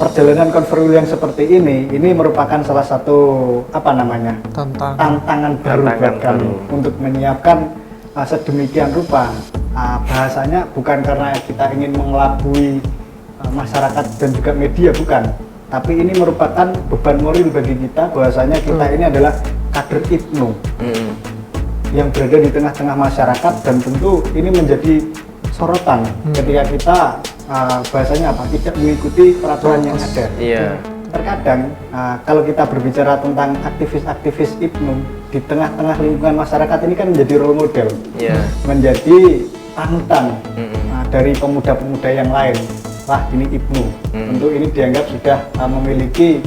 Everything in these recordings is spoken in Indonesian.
perjalanan Converwheel yang seperti ini merupakan salah satu tantangan baru buat kami untuk menyiapkan sedemikian rupa. Bahasanya bukan karena kita ingin mengelabui masyarakat dan juga media, bukan, tapi ini merupakan beban moral bagi kita bahwasanya kita ini adalah kader IPNU yang berada di tengah-tengah masyarakat, dan tentu ini menjadi sorotan ketika kita bahasanya tidak mengikuti peraturan yang ada. Terkadang kalau kita berbicara tentang aktivis-aktivis IPNU di tengah-tengah lingkungan masyarakat ini kan menjadi role model, menjadi panutan dari pemuda-pemuda yang lain. Wah, ini IPNU, tentu ini dianggap sudah memiliki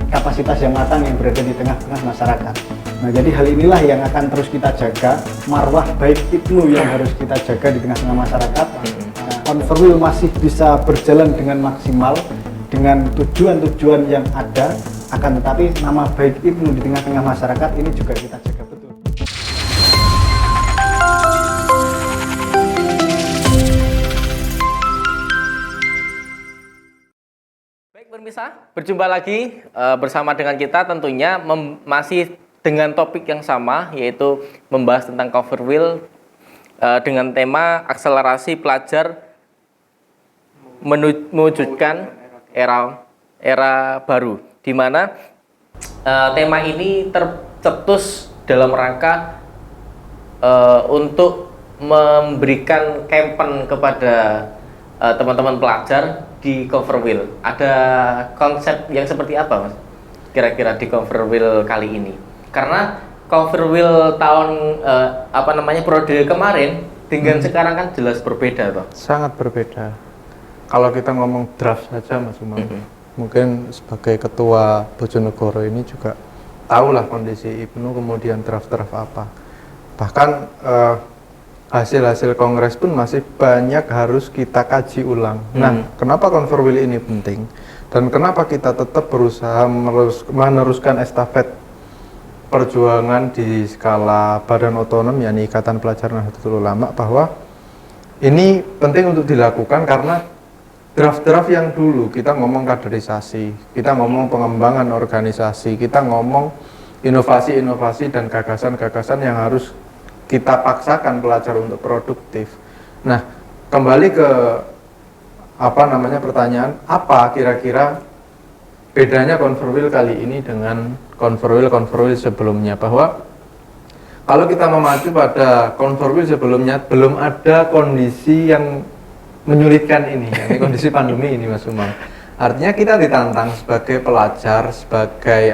kapasitas yang matang yang berada di tengah-tengah masyarakat. Nah, jadi hal inilah yang akan terus kita jaga, marwah baik IPNU yang harus kita jaga di tengah-tengah masyarakat. Converwheel masih bisa berjalan dengan maksimal dengan tujuan-tujuan yang ada, akan tetapi nama baik IPNU di tengah-tengah masyarakat ini juga kita jaga betul. Baik pemirsa, berjumpa lagi bersama dengan kita tentunya masih dengan topik yang sama, yaitu membahas tentang Converwheel dengan tema akselerasi pelajar mewujudkan era baru, di mana tema ini tercetus dalam rangka untuk memberikan campaign kepada teman-teman pelajar di Converwheel. Ada konsep yang seperti apa, Mas? Kira-kira di Converwheel kali ini? Karena Converwheel tahun periode kemarin dengan sekarang kan jelas berbeda, toh. Sangat berbeda. Kalau kita ngomong draft saja, Mas Umam, mungkin sebagai ketua Bojonegoro ini juga tahulah kondisi IPNU, kemudian draft-draft apa. Bahkan hasil-hasil kongres pun masih banyak harus kita kaji ulang. Nah, kenapa Converwheel ini penting? Dan kenapa kita tetap berusaha meneruskan estafet perjuangan di skala badan otonom, yakni Ikatan Pelajar Nahdlatul Ulama, bahwa ini penting untuk dilakukan karena draft-draft yang dulu kita ngomong kaderisasi, kita ngomong pengembangan organisasi, kita ngomong inovasi-inovasi dan gagasan-gagasan yang harus kita paksakan pelajar untuk produktif. Nah, kembali ke pertanyaan, apa kira-kira bedanya Converwheel kali ini dengan Converwheel sebelumnya? Bahwa kalau kita memacu pada Converwheel sebelumnya, belum ada kondisi yang menyulitkan ini, yakni kondisi pandemi ini, Mas Umam. Artinya kita ditantang sebagai pelajar, sebagai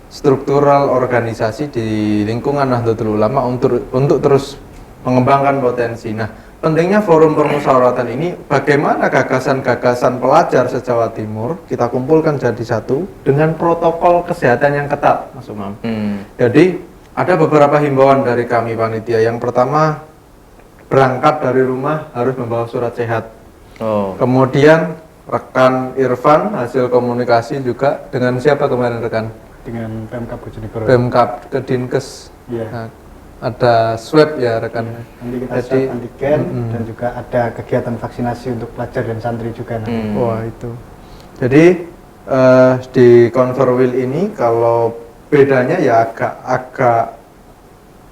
struktural organisasi di lingkungan Nahdlatul Ulama untuk terus mengembangkan potensi. Nah, pentingnya forum permusyawaratan ini, bagaimana gagasan-gagasan pelajar se-Jawa Timur kita kumpulkan jadi satu dengan protokol kesehatan yang ketat, Mas Umam. Jadi ada beberapa himbauan dari kami panitia. Yang pertama, berangkat dari rumah harus membawa surat sehat. Kemudian rekan Irfan hasil komunikasi juga dengan siapa kemarin rekan? Dengan Pemkab Bojonegoro. Pemkab ke Dinkes. Nah, ada swab ya rekan. Nanti kita swab antigen dan juga ada kegiatan vaksinasi untuk pelajar dan santri juga. Wah, itu. Jadi di Converwheel ini kalau bedanya ya agak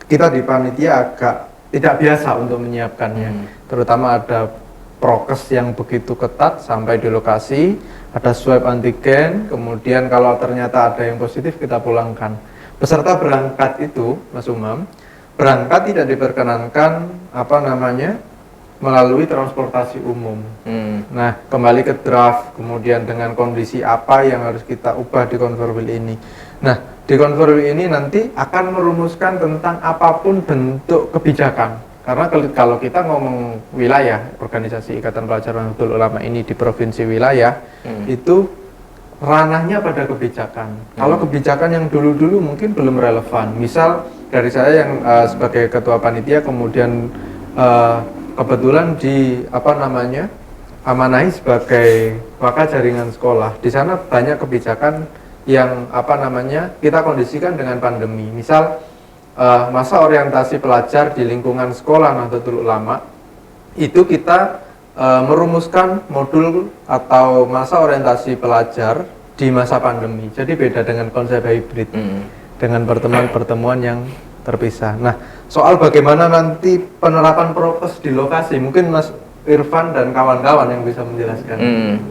kita di panitia agak tidak biasa untuk menyiapkannya, terutama ada prokes yang begitu ketat sampai di lokasi, ada swab antigen, kemudian kalau ternyata ada yang positif kita pulangkan. Peserta berangkat itu, Mas Umam, berangkat tidak diperkenankan melalui transportasi umum. Nah, kembali ke draft, kemudian dengan kondisi apa yang harus kita ubah di Converwheel ini. Nah, di Converwheel ini nanti akan merumuskan tentang apapun bentuk kebijakan. Karena kalau kita ngomong wilayah, organisasi Ikatan Pelajar Nahdlatul Ulama ini di provinsi wilayah, itu ranahnya pada kebijakan. Kalau kebijakan yang dulu-dulu mungkin belum relevan. Misal dari saya yang sebagai ketua panitia, kemudian kebetulan amanahi sebagai wakil jaringan sekolah. Di sana banyak kebijakan yang kita kondisikan dengan pandemi. Misal masa orientasi pelajar di lingkungan sekolah Nahdlatul Ulama itu kita merumuskan modul atau masa orientasi pelajar di masa pandemi. Jadi beda dengan konsep hybrid, dengan pertemuan-pertemuan yang terpisah. Nah, soal bagaimana nanti penerapan prokes di lokasi, mungkin Mas Irfan dan kawan-kawan yang bisa menjelaskan.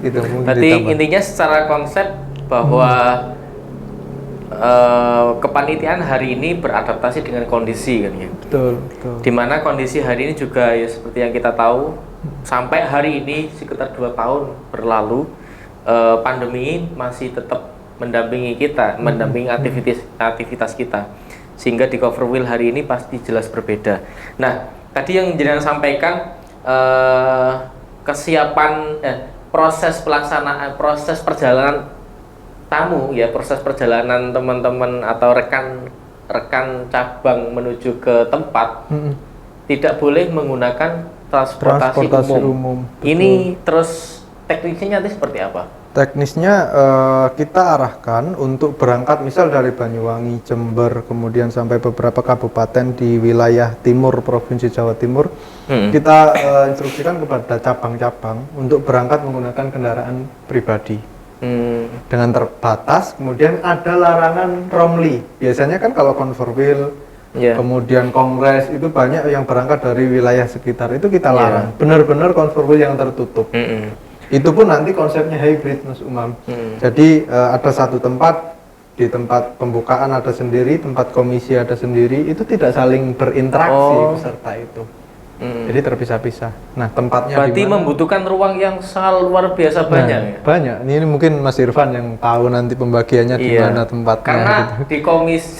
Itu mungkin Berarti ditambah. intinya secara konsep bahwa kepanitiaan hari ini beradaptasi dengan kondisi kan ya. Betul, betul. Dimana kondisi hari ini juga ya seperti yang kita tahu, sampai hari ini sekitar 2 tahun berlalu, pandemi masih tetap mendampingi kita, mendampingi aktivitas kita, sehingga di Coverwheel hari ini pasti jelas berbeda. Nah, tadi yang jenengan sampaikan kesiapan proses pelaksanaan, proses perjalanan tamu ya, proses perjalanan teman-teman atau rekan cabang menuju ke tempat tidak boleh menggunakan transportasi umum. Ini terus teknisnya nanti seperti apa? Teknisnya kita arahkan untuk berangkat misal dari Banyuwangi, Jember, kemudian sampai beberapa kabupaten di wilayah timur Provinsi Jawa Timur. Kita instruksikan kepada cabang-cabang untuk berangkat menggunakan kendaraan pribadi. Dengan terbatas, kemudian ada larangan romli. Biasanya kan kalau Converwheel, kemudian kongres itu banyak yang berangkat dari wilayah sekitar, itu kita larang. Benar-benar Converwheel yang tertutup. Itu pun nanti konsepnya hybrid, Mas Umam. Jadi ada satu tempat, di tempat pembukaan ada sendiri, tempat komisi ada sendiri, itu tidak saling berinteraksi peserta itu. Jadi terpisah-pisah. Nah, tempatnya berarti dimana? Membutuhkan ruang yang sangat luar biasa banyak ya? Banyak. Ini mungkin Mas Irfan yang tahu nanti pembagiannya di mana tempatnya. Karena gitu. di komisi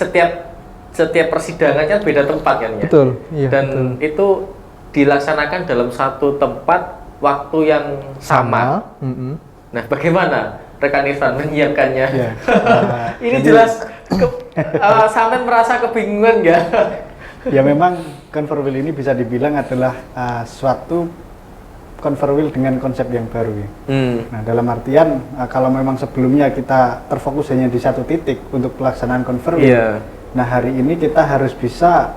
setiap persidangannya beda tempat kan ya? Betul. Iya, dan betul. itu dilaksanakan dalam satu tempat waktu yang sama. Nah, bagaimana rekan Irfan menyiapkannya? Ya. Ini jelas sampai merasa kebingungan nggak? Ya memang Converwheel ini bisa dibilang adalah suatu Converwheel dengan konsep yang baru ya. Nah, dalam artian kalau memang sebelumnya kita terfokus hanya di satu titik untuk pelaksanaan Converwheel, nah hari ini kita harus bisa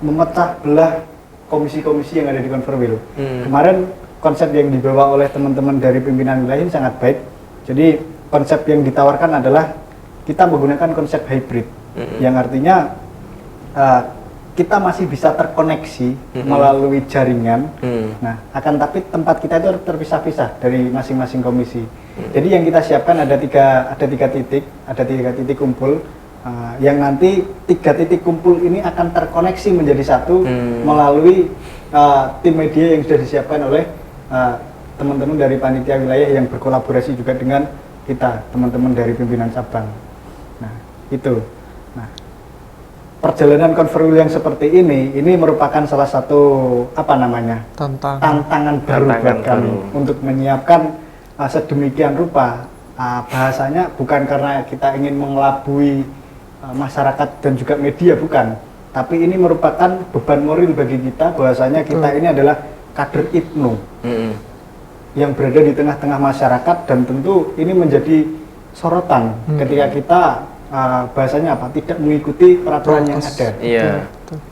memecah belah komisi-komisi yang ada di Converwheel. Kemarin konsep yang dibawa oleh teman-teman dari pimpinan wilayah ini sangat baik. Jadi konsep yang ditawarkan adalah kita menggunakan konsep hybrid, yang artinya kita masih bisa terkoneksi melalui jaringan. Nah, akan tapi tempat kita itu terpisah-pisah dari masing-masing komisi. Jadi yang kita siapkan ada tiga titik kumpul, yang nanti 3 titik kumpul ini akan terkoneksi menjadi satu melalui tim media yang sudah disiapkan oleh teman-teman dari panitia wilayah yang berkolaborasi juga dengan kita, teman-teman dari pimpinan cabang. Nah, itu. Nah, perjalanan Converwheel yang seperti ini merupakan salah satu tantangan baru buat kami untuk menyiapkan sedemikian rupa. Bahasanya bukan karena kita ingin mengelabui masyarakat dan juga media, bukan, tapi ini merupakan beban moral bagi kita, bahwasanya kita ini adalah kader IPNU yang berada di tengah-tengah masyarakat, dan tentu ini menjadi sorotan ketika kita bahasanya tidak mengikuti peraturan yang ada.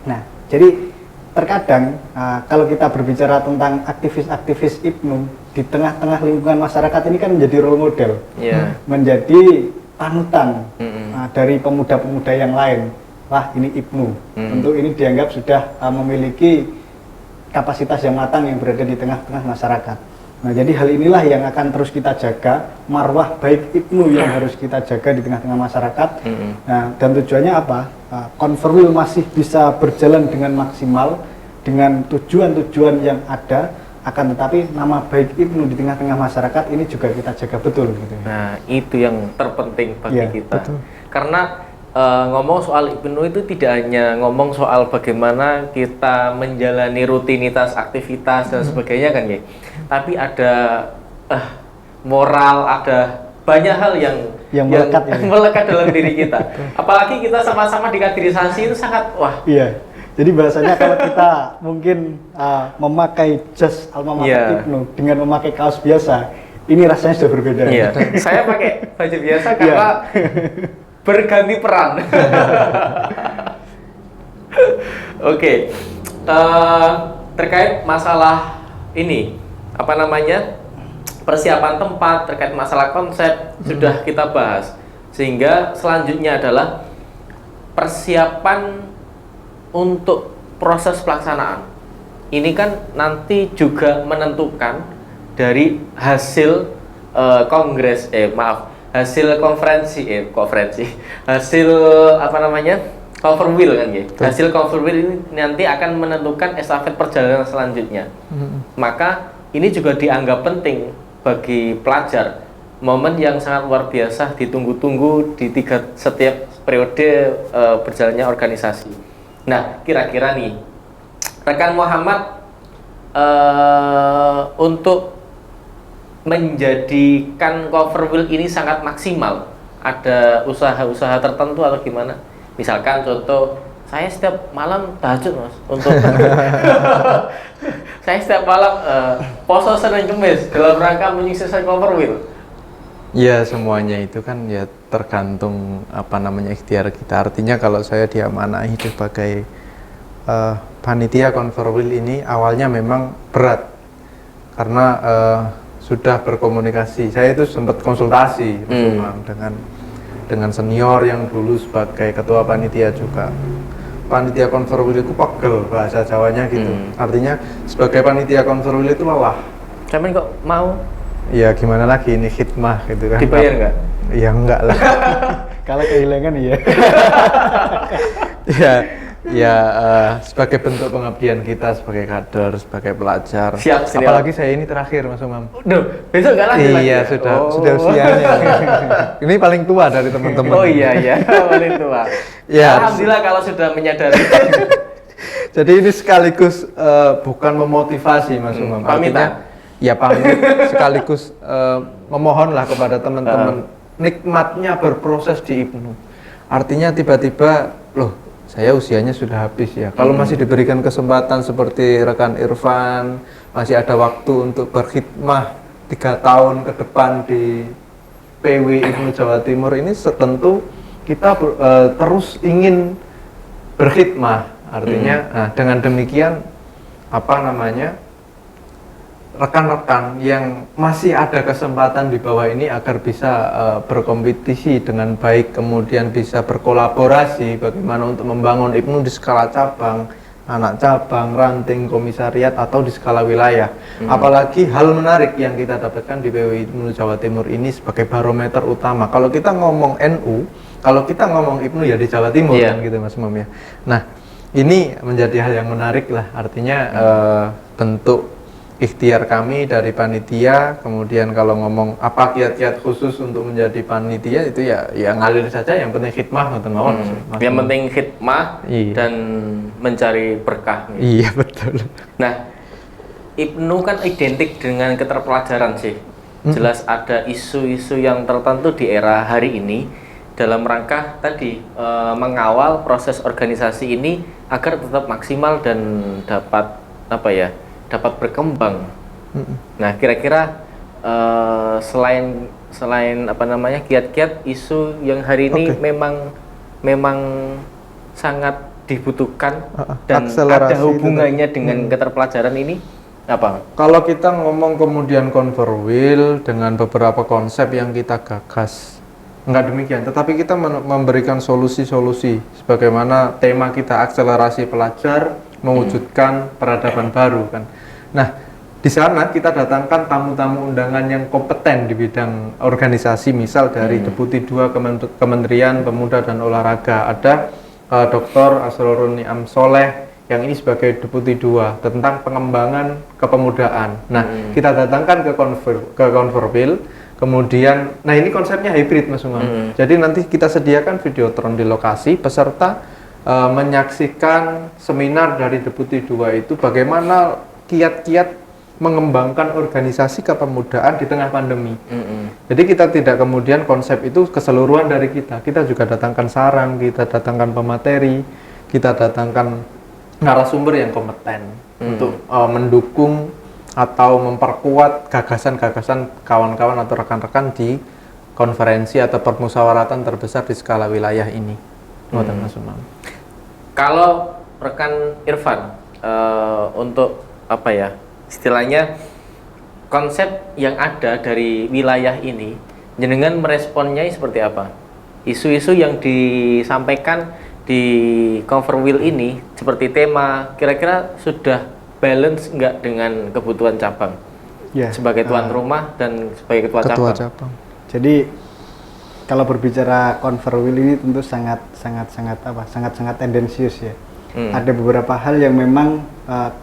Nah, jadi terkadang kalau kita berbicara tentang aktivis-aktivis IPNU di tengah-tengah lingkungan masyarakat ini kan menjadi role model, menjadi panutan dari pemuda-pemuda yang lain. Wah, ini IPNU, tentu ini dianggap sudah memiliki kapasitas yang matang yang berada di tengah-tengah masyarakat. Nah, jadi hal inilah yang akan terus kita jaga, marwah baik IPNU yang harus kita jaga di tengah-tengah masyarakat. Nah, dan tujuannya apa? Converwheel masih bisa berjalan dengan maksimal dengan tujuan-tujuan yang ada, akan tetapi nama baik IPNU di tengah-tengah masyarakat ini juga kita jaga betul gitu. Nah, itu yang terpenting bagi kita. Betul. Karena ngomong soal IPNU itu tidak hanya ngomong soal bagaimana kita menjalani rutinitas aktivitas dan sebagainya kan ya, tapi ada moral, ada banyak hal yang melekat dalam diri kita. Apalagi kita sama-sama di kaderisasi itu sangat Iya. Jadi bahasanya kalau kita mungkin memakai jas alma mater IPNU dengan memakai kaos biasa, ini rasanya sudah berbeda. Iya. Saya pakai baju biasa karena berganti peran. Oke. Terkait masalah ini, apa namanya, persiapan tempat, terkait masalah konsep sudah kita bahas. Sehingga selanjutnya adalah persiapan untuk proses pelaksanaan. Ini kan nanti juga menentukan dari hasil hasil konferensi, hasil apa namanya, Conferwheel kan ya. Hasil Conferwheel ini nanti akan menentukan estafet perjalanan selanjutnya. Maka ini juga dianggap penting bagi pelajar, momen yang sangat luar biasa ditunggu-tunggu di setiap periode berjalannya organisasi. Nah, kira-kira nih rekan Muhammad untuk menjadikan Conferwheel ini sangat maksimal, ada usaha-usaha tertentu atau gimana? Misalkan contoh, saya setiap malam tahajud Mas untuk saya setiap malam poso Senin Kemis dalam rangka menyukseskan Conferwheel. Ya, semuanya itu kan ya tergantung apa namanya ikhtiar kita. Artinya kalau saya diamanahi sebagai panitia Conferwheel ini, awalnya memang berat karena sudah berkomunikasi. Saya itu sempat konsultasi dengan senior yang dulu sebagai ketua panitia juga. Panitia Conferwheel itu pegel, bahasa Jawanya gitu. Artinya sebagai panitia Conferwheel itu lelah. Sampean kok mau? Ya gimana lagi, ini khidmah gitu kan. Dibayar nggak? Ya enggak lah. Kalau kehilangan iya. ya sebagai bentuk pengabdian kita sebagai kader, sebagai pelajar. Siap. Apalagi saya ini terakhir Mas Umam. Duh, besok nggak lagi? Iya, sudah usianya. Ini paling tua dari teman-teman. Oh iya, paling tua. Ya, alhamdulillah kalau sudah menyadari. Jadi ini sekaligus bukan memotivasi Mas Umam. Pamitan. Ya pamit sekaligus memohonlah kepada teman-teman nikmatnya berproses di IPNU. Artinya tiba-tiba loh, saya usianya sudah habis ya. Kalau masih diberikan kesempatan seperti rekan Irfan, masih ada waktu untuk berkhidmah 3 tahun ke depan di PW IPNU Jawa Timur ini, tentu kita terus ingin berkhidmah. Artinya, nah, dengan demikian apa namanya, rekan-rekan yang masih ada kesempatan di bawah ini agar bisa berkompetisi dengan baik, kemudian bisa berkolaborasi bagaimana untuk membangun IPNU di skala cabang, anak cabang, ranting, komisariat, atau di skala wilayah. Apalagi hal menarik yang kita dapatkan di PW IPNU Jawa Timur ini sebagai barometer utama. Kalau kita ngomong NU, kalau kita ngomong IPNU ya di Jawa Timur kan gitu Mas Umam ya. Nah, ini menjadi hal yang menarik lah. Artinya bentuk ikhtiar kami dari panitia. Kemudian kalau ngomong apa kiat-kiat khusus untuk menjadi panitia, itu ya ngalir saja, yang penting khidmah yang penting khidmah dan mencari berkah gitu. Iya betul. Nah, IPNU kan identik dengan keterpelajaran sih. Jelas ada isu-isu yang tertentu di era hari ini dalam rangka tadi mengawal proses organisasi ini agar tetap maksimal dan dapat dapat berkembang. Nah, kira-kira selain apa namanya kiat-kiat isu yang hari ini memang sangat dibutuhkan dan ada hubungannya dengan keterpelajaran ini apa? Kalau kita ngomong kemudian Conferwheel dengan beberapa konsep yang kita gagas, enggak demikian, tetapi kita memberikan solusi-solusi sebagaimana tema kita akselerasi pelajar mewujudkan peradaban baru kan. Nah, di sana kita datangkan tamu-tamu undangan yang kompeten di bidang organisasi, misal dari Deputi 2 Kementerian Pemuda dan Olahraga, ada Dr. Asrorun Niam Soleh yang ini sebagai Deputi 2 tentang pengembangan kepemudaan. Nah, kita datangkan ke Conferwheel. Kemudian, nah ini konsepnya hybrid Mas Umam. Jadi nanti kita sediakan videotron di lokasi, peserta menyaksikan seminar dari Deputi 2 itu bagaimana kiat-kiat mengembangkan organisasi kepemudaan di tengah pandemi. Jadi kita tidak kemudian konsep itu keseluruhan dari kita juga datangkan sarang, kita datangkan pemateri, kita datangkan narasumber yang kompeten untuk mendukung atau memperkuat gagasan-gagasan kawan-kawan atau rekan-rekan di konferensi atau permusyawaratan terbesar di skala wilayah ini. Mas Umam. Kalau rekan Irfan untuk apa ya istilahnya konsep yang ada dari wilayah ini, jenengan meresponnya seperti apa? Isu-isu yang disampaikan di Conferwheel ini seperti tema, kira-kira sudah balance nggak dengan kebutuhan cabang? Ya, Sebagai tuan rumah dan sebagai ketua cabang. Jadi kalau berbicara Conferwheel ini tentu sangat tendensius ya. Ada beberapa hal yang memang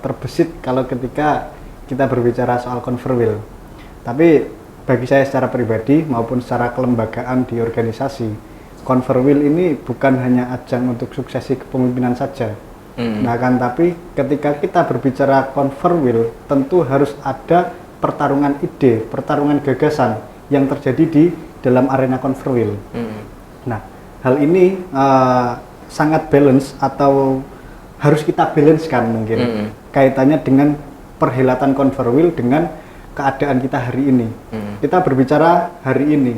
terbesit kalau ketika kita berbicara soal Conferwheel. Tapi bagi saya secara pribadi maupun secara kelembagaan di organisasi, Conferwheel ini bukan hanya ajang untuk suksesi kepemimpinan saja. Nah kan, tapi ketika kita berbicara Conferwheel tentu harus ada pertarungan ide, pertarungan gagasan yang terjadi di dalam arena Conferwheel. Nah, hal ini sangat balance atau harus kita balancekan mungkin kaitannya dengan perhelatan Conferwheel dengan keadaan kita hari ini. Kita berbicara hari ini.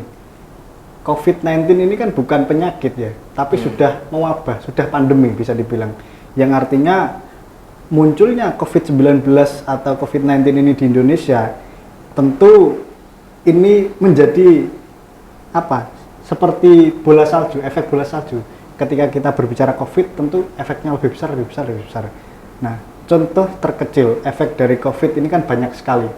COVID-19 ini kan bukan penyakit ya, tapi sudah mewabah, sudah pandemi bisa dibilang. Yang artinya munculnya COVID-19 atau COVID-19 ini di Indonesia, tentu ini menjadi apa? Seperti bola salju, efek bola salju. Ketika kita berbicara COVID, tentu efeknya lebih besar. Nah, contoh terkecil efek dari COVID ini kan banyak sekali.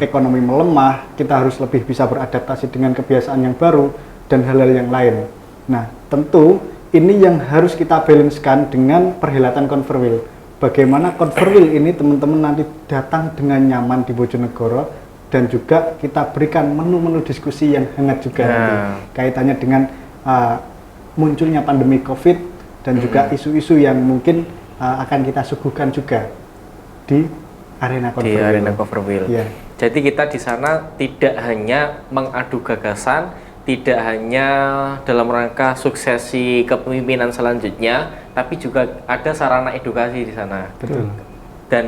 Ekonomi melemah, kita harus lebih bisa beradaptasi dengan kebiasaan yang baru dan hal-hal yang lain. Nah, tentu ini yang harus kita balancekan dengan perhelatan Conferwheel. Bagaimana Conferwheel ini teman-teman nanti datang dengan nyaman di Bojonegoro dan juga kita berikan menu-menu diskusi yang hangat juga nanti kaitannya dengan munculnya pandemi COVID dan juga isu-isu yang mungkin akan kita suguhkan juga di arena Conferwheel. Di arena Conferwheel. Yeah. Jadi kita di sana tidak hanya mengadu gagasan, tidak hanya dalam rangka suksesi kepemimpinan selanjutnya, tapi juga ada sarana edukasi di sana. Betul. Dan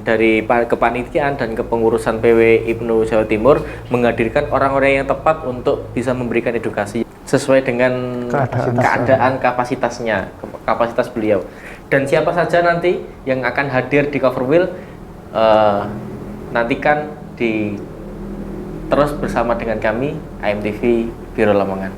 dari kepanitiaan dan kepengurusan PW IPNU Jawa Timur menghadirkan orang-orang yang tepat untuk bisa memberikan edukasi sesuai dengan keadaan kapasitasnya, kapasitas beliau. Dan siapa saja nanti yang akan hadir di Conferwheel, nantikan terus bersama dengan kami AMTV Biro Lamongan.